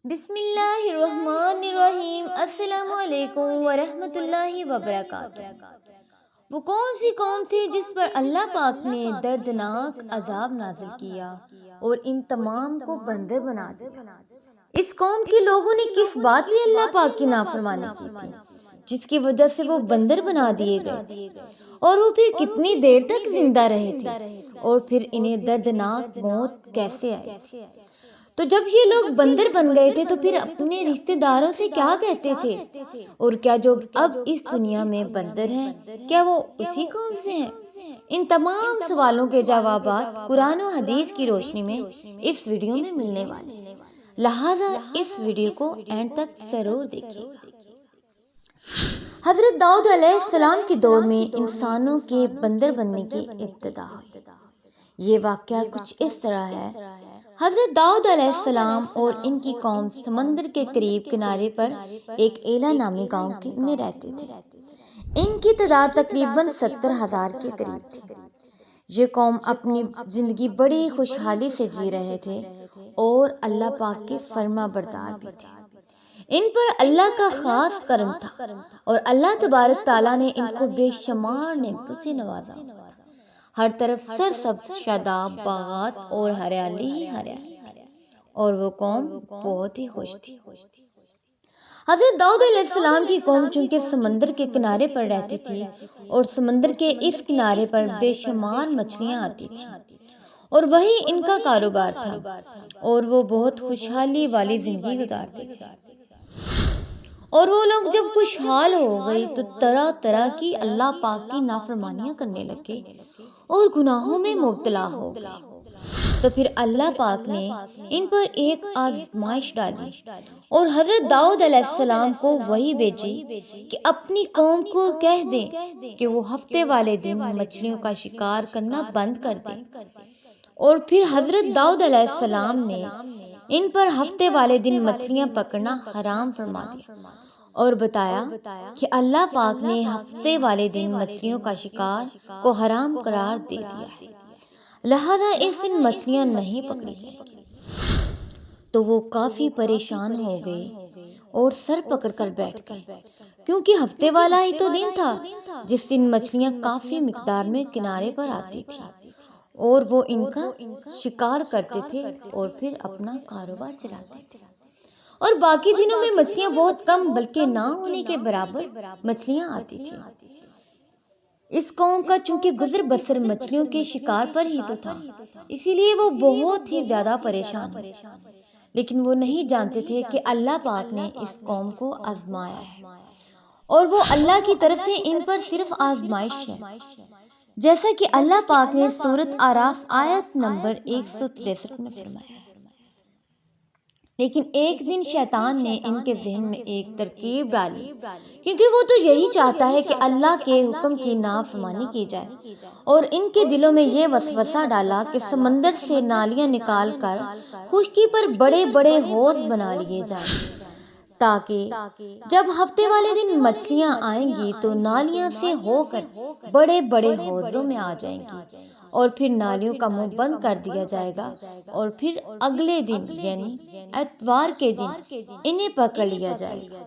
بسم اللہ الرحمن الرحیم۔ السلام علیکم ورحمۃ اللہ وبرکاتہ۔ وہ کون سی قوم تھی جس پر اللہ پاک نے دردناک عذاب نازل کیا اور ان تمام کو بندر بنا دیا؟ اس قوم کے لوگوں نے کس بات پہ اللہ پاک کی نافرمانی کی تھی جس کی وجہ سے وہ بندر بنا دیے گئے، اور وہ پھر کتنی دیر تک زندہ رہے تھے، اور پھر انہیں دردناک موت کیسے آئی؟ تو جب یہ لوگ بندر بن گئے تھے تو پھر اپنے رشتہ داروں سے کیا کہتے تھے؟ اور کیا جو اب اس دنیا میں بندر ہیں کیا وہ اسی قوم سے ہیں؟ ان تمام سوالوں کے جوابات قرآن و حدیث کی روشنی میں اس ویڈیو میں ملنے والے ہیں، لہذا اس ویڈیو کو اینڈ تک ضرور دیکھیے۔ حضرت داؤد علیہ السلام کے دور میں انسانوں کے بندر بننے کی ابتدا ہوئی۔ یہ واقعہ کچھ اس طرح ہے۔ حضرت داؤد علیہ السلام اور ان کی قوم سمندر کے قریب کنارے پر ایک ایلا نامی گاؤں میں رہتے تھے۔ ان کی تعداد تقریباً 70,000 کے قریب تھی۔ یہ قوم اپنی زندگی بڑی خوشحالی سے جی رہے تھے اور اللہ پاک کے فرما بردار بھی تھے۔ ان پر اللہ کا خاص کرم تھا اور اللہ تبارک تعالیٰ نے ان کو بے شمار نعمتوں سے نوازا۔ ہر طرف سرسبز شاداب باغات اور ہریالی ہی ہریالی تھی، اور وہ قوم بہت ہی خوش تھی۔ حضرت داؤد علیہ السلام کی قوم چونکہ سمندر کے کنارے پر رہتی تھی اور سمندر کے اس کنارے پر بے شمار مچھلیاں آتی تھیں اور وہی ان کا کاروبار تھا، اور وہ بہت خوشحالی والی زندگی گزارتے تھے۔ اور وہ لوگ جب خوشحال ہو گئی تو طرح طرح کی اللہ پاک کی نافرمانیاں کرنے لگے اور گناہوں میں مبتلا ہو گئے۔ تو پھر اللہ پاک نے ان پر ایک آزمائش ڈالی اور حضرت داؤد علیہ السلام کو وہی بھیجی کہ اپنی قوم کو کہہ دیں کہ وہ ہفتے والے دن مچھلیوں کا شکار کرنا بند کر دیں۔ اور پھر حضرت داؤد علیہ السلام نے ان پر ہفتے والے دن مچھلیاں پکڑنا حرام فرما دیا اور بتایا کہ اللہ پاک نے ہفتے والے دن مچھلیوں کا شکار کو حرام قرار دے دیا ہے، لہذا اس دن مچھلیاں نہیں پکڑی جائیں گی۔ تو وہ کافی پریشان ہو گئے اور سر پکڑ کر بیٹھ گئے، کیونکہ ہفتے والا ہی تو دن تھا جس دن مچھلیاں کافی مقدار میں کنارے پر آتی تھی اور وہ ان کا شکار کرتے تھے اور پھر اپنا کاروبار چلاتے تھے۔ اور باقی دنوں میں مچھلیاں بہت کم بلکہ نہ ہونے کے برابر مچھلیاں آتی تھیں۔ اس قوم کا چونکہ گزر بسر مچھلیوں کے شکار پر ہی تو تھا، اسی لیے وہ بہت ہی زیادہ پریشان ہوئے، لیکن وہ نہیں جانتے تھے کہ اللہ پاک نے اس قوم کو آزمایا ہے اور وہ اللہ کی طرف سے ان پر صرف آزمائش ہے، جیسا کہ اللہ پاک نے سورۃ اعراف آیت نمبر 163 میں فرمایا ہے۔ لیکن ایک دن شیطان نے ان کے ذہن میں ایک ترکیب ڈالی، کیونکہ وہ تو یہی چاہتا ہے کہ اللہ کے حکم کی نافرمانی کی جائے، اور ان کے دلوں میں یہ وسوسہ ڈالا کہ سمندر سے نالیاں نکال کر خشکی پر بڑے بڑے حوض بنا لیے جائیں، تاکہ جب ہفتے والے دن مچھلیاں آئیں گی تو نالیاں سے ہو کر بڑے بڑے حوضوں میں آ جائیں گی، اور پھر نالیوں کا منہ بند کر دیا جائے گا، اور پھر اگلے دن یعنی اتوار کے دن انہیں پکڑ لیا جائے گا۔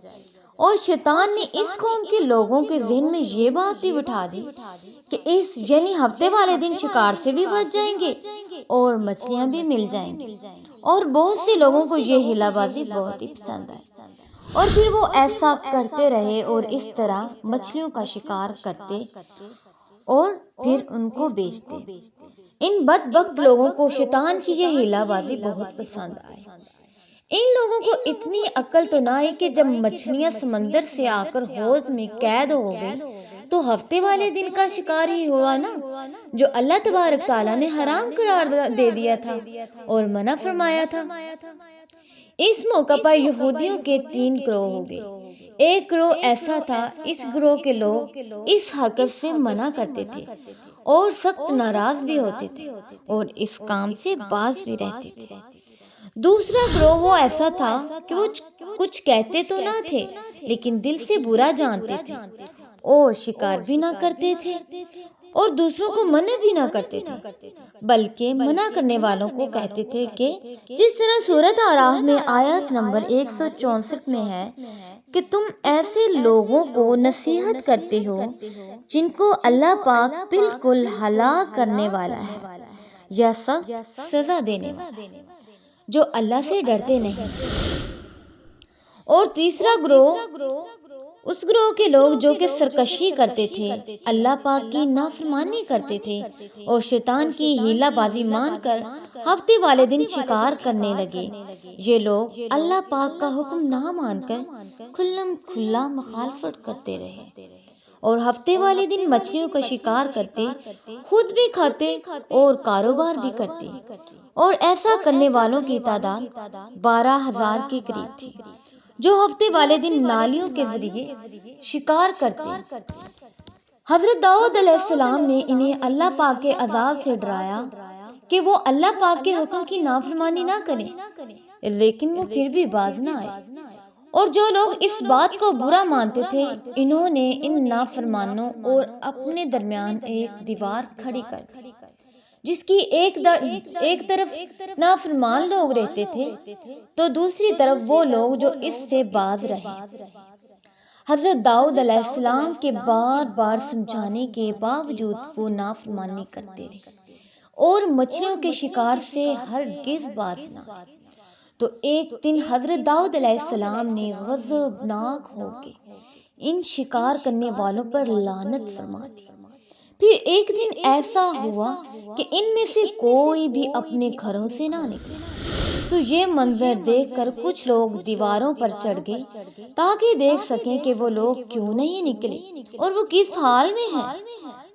اور شیطان نے اس قوم کے لوگوں کے ذہن میں یہ بات بھی بٹھا دی کہ اس یعنی ہفتے والے دن شکار سے بھی بچ جائیں گے اور مچھلیاں بھی مل جائیں گی، اور بہت سے لوگوں کو یہ ہیلا بازی بہت ہی پسند آئی، اور پھر وہ ایسا کرتے رہے اور اس طرح مچھلیوں کا شکار کرتے اور پھر ان کو بیچتے۔ ان بدبخت لوگوں کو شیطان کی یہ ہیلا بازی بہت پسند آئی۔ ان لوگوں کو اتنی عقل تو نہ آئی کہ جب مچھلیاں سمندر سے آ کر حوض میں قید ہو گئی تو ہفتے والے دن کا شکار ہی ہوا نا، جو اللہ تبارک تعالیٰ نے حرام قرار دے دیا تھا اور منع فرمایا تھا۔ اس موقع پر یہودیوں کے 3 گروہ ہو گئے۔ ایک گروہ ایسا تھا، اس گروہ کے لوگ اس حرکت سے منع کرتے تھے اور سخت ناراض بھی ہوتے تھے اور اس کام سے باز بھی رہتے تھے۔ دوسرا گروہ وہ ایسا تھا کہ وہ کچھ کہتے تو نہ تھے لیکن دل سے برا جانتے تھے اور شکار بھی نہ کرتے تھے اور دوسروں کو منع بھی نہ کرتے تھے، بلکہ منع کرنے والوں کو کہتے تھے کہ جس طرح سورۃ اعراف میں آیت نمبر 164 میں ہے کہ تم ایسے لوگوں کو نصیحت کرتے ہو جن کو اللہ پاک بالکل ہلاک کرنے والا ہے یا سخت سزا دینے والا ہے، جو اللہ سے ڈرتے نہیں۔ اور تیسرا گروہ اس گروہ کے لوگ جو کہ سرکشی کرتے تھے، اللہ پاک کی نافرمانی کرتے تھے اور شیطان کی ہیلہ بازی مان کر ہفتے والے دن شکار کرنے لگے۔ یہ لوگ اللہ پاک کا حکم نہ مان کر کھلم کھلا مخالفت کرتے رہے اور ہفتے والے دن مچھلیوں کا شکار کرتے، خود بھی کھاتے اور کاروبار بھی کرتے، اور ایسا کرنے والوں کی تعداد 12,000 کے قریب تھی جو ہفتے والے دن نالیوں کے ذریعے شکار کرتے۔ حضرت داؤد علیہ السلام نے انہیں اللہ پاک کے عذاب سے ڈرایا کہ وہ اللہ پاک کے حکم کی نافرمانی نہ کریں، لیکن وہ پھر بھی باز نہ آئے۔ اور جو لوگ اس بات کو برا مانتے تھے، انہوں نے ان نافرمانوں اور اپنے درمیان ایک دیوار کھڑی کر دی جس کی ایک طرف نافرمان لوگ رہتے تھے تو دوسری طرف وہ لوگ جو اس سے باز رہے۔ حضرت داؤد علیہ السلام کے بار بار سمجھانے کے باوجود وہ نافرمانی کرتے رہے اور مچھلیوں کے شکار سے ہرگز باز نہ آئے۔ تو ایک دن حضرت داؤد علیہ السلام نے غضبناک ہو کے ان شکار کرنے والوں پر لعنت فرما دی۔ پھر ایک دن ایسا ہوا کہ ان میں سے کوئی بھی اپنے گھروں سے نہ نکلا۔ تو یہ منظر دیکھ کر کچھ لوگ دیواروں پر چڑھ گئے تاکہ دیکھ سکیں کہ وہ لوگ کیوں نہیں نکلے اور وہ کس حال میں ہیں۔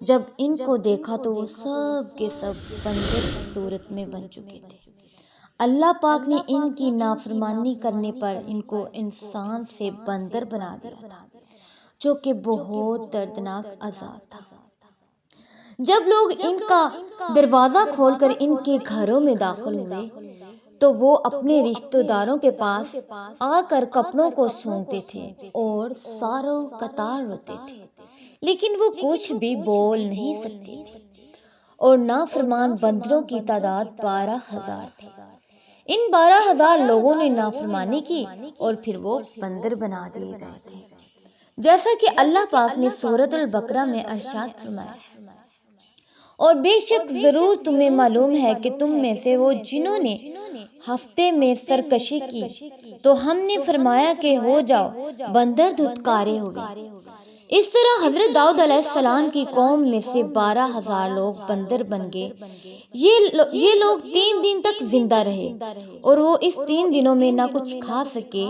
جب ان کو دیکھا تو وہ سب کے سب بندر کی صورت میں بن چکے تھے۔ اللہ پاک نے ان کی نافرمانی کرنے پر ان کو انسان سے بندر بنا دیا تھا، جو کہ بہت دردناک عذاب تھا۔ جب لوگ ان کا دروازہ کھول کر ان کے گھروں میں داخل ہوئے تو وہ اپنے رشتہ داروں کے پاس آ کر کپڑوں کو سونگتے تھے اور ساروں قطار روتے تھے، لیکن وہ کچھ بھی بول نہیں سکتے تھے۔ اور نافرمان بندروں کی تعداد 12,000 تھی۔ ان 12,000 لوگوں نے نافرمانی کی اور پھر وہ بندر بنا دیے گئے تھے، جیسا کہ اللہ پاک نے سورۃ البقرہ میں ارشاد فرمایا ہے، اور بے شک ضرور تمہیں معلوم ہے کہ تم میں سے وہ جنہوں نے ہفتے میں سرکشی کی تو ہم نے فرمایا کہ ہو جاؤ بندر دھتکارے ہوئے۔ اس طرح حضرت داؤد علیہ السلام کی قوم میں سے 12,000 لوگ بندر بن گئے۔ یہ لوگ 3 دن تک زندہ رہے اور وہ اس 3 دنوں میں نہ کچھ کھا سکے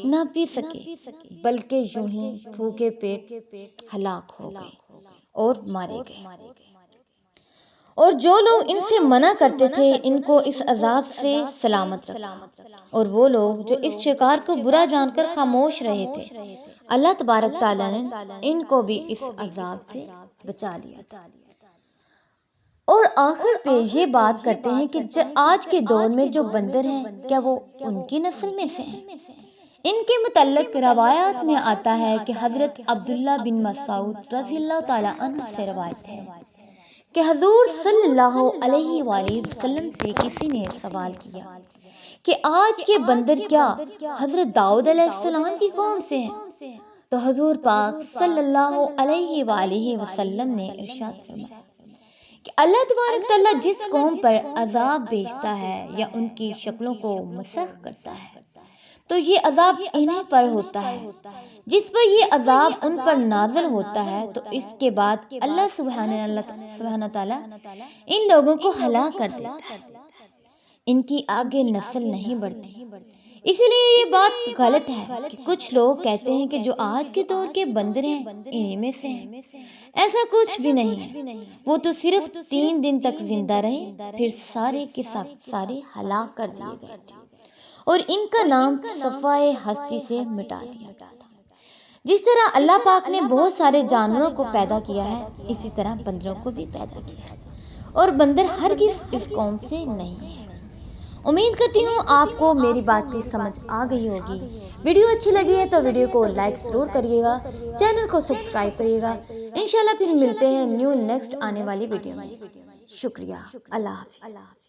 نہ پی سکے، بلکہ یوں ہی بھوکے پیٹ ہلاک ہو گئے اور مارے گئے۔ اور جو لوگ ان سے منع کرتے تھے ان کو اس عذاب سے سلامت رکھا، اور وہ لوگ جو اس شکار کو برا جان کر خاموش رہے تھے، اللہ تبارک تعالیٰ نے ان کو بھی اس عذاب سے بچا لیا تھا۔ اور آخر پہ یہ بات کرتے ہیں کہ آج کے دور میں جو بندر ہیں کیا وہ ان کی نسل میں سے ہیں؟ ان کے متعلق روایات میں آتا ہے کہ حضرت عبداللہ بن مسعود رضی اللہ تعالیٰ عنہ سے روایت ہے کہ حضور صلی اللہ علیہ وآلہ وسلم سے کسی نے سوال کیا کہ آج کے بندر کیا حضرت داؤد علیہ السلام کی قوم سے ہیں؟ تو حضور پاک صلی اللہ علیہ وآلہ وسلم نے ارشاد فرمایا کہ اللہ تبارک تعالیٰ جس قوم پر عذاب بھیجتا ہے یا ان کی شکلوں کو مسخ کرتا ہے تو یہ عذاب انہیں پر ہوتا ہے۔ جس پر یہ عذاب ان پر نازل ہوتا ہے تو اس کے بعد اللہ سبحانہ تعالیٰ ان لوگوں کو ہلاک کر دیتا ہے، ان کی آگے نسل نہیں بڑھتی۔ اسی لیے یہ بات غلط ہے کہ کچھ لوگ کہتے ہیں کہ جو آج کے دور کے بندر ہیں انہی میں سے ہیں۔ ایسا کچھ بھی نہیں ہے، وہ تو صرف 3 دن تک زندہ رہے، پھر سارے کے سارے ہلاک کر دیے گئے تھے اور ان کا نام صفائے ہستی سے مٹا دیا گیا تھا۔ جس طرح اللہ پاک نے بہت سارے جانوروں کو پیدا کیا ہے، اسی طرح بندروں کو بھی پیدا کیا ہے، اور بندر ہرگز اس قوم سے نہیں ہے۔ امید کرتی ہوں آپ کو میری باتیں سمجھ آ گئی ہوگی۔ ویڈیو اچھی لگی ہے تو ویڈیو کو لائک ضرور کریے گا، چینل کو سبسکرائب کریے گا۔ انشاءاللہ پھر ملتے ہیں نیکسٹ آنے والی ویڈیو میں۔ شکریہ۔ اللہ حافظ۔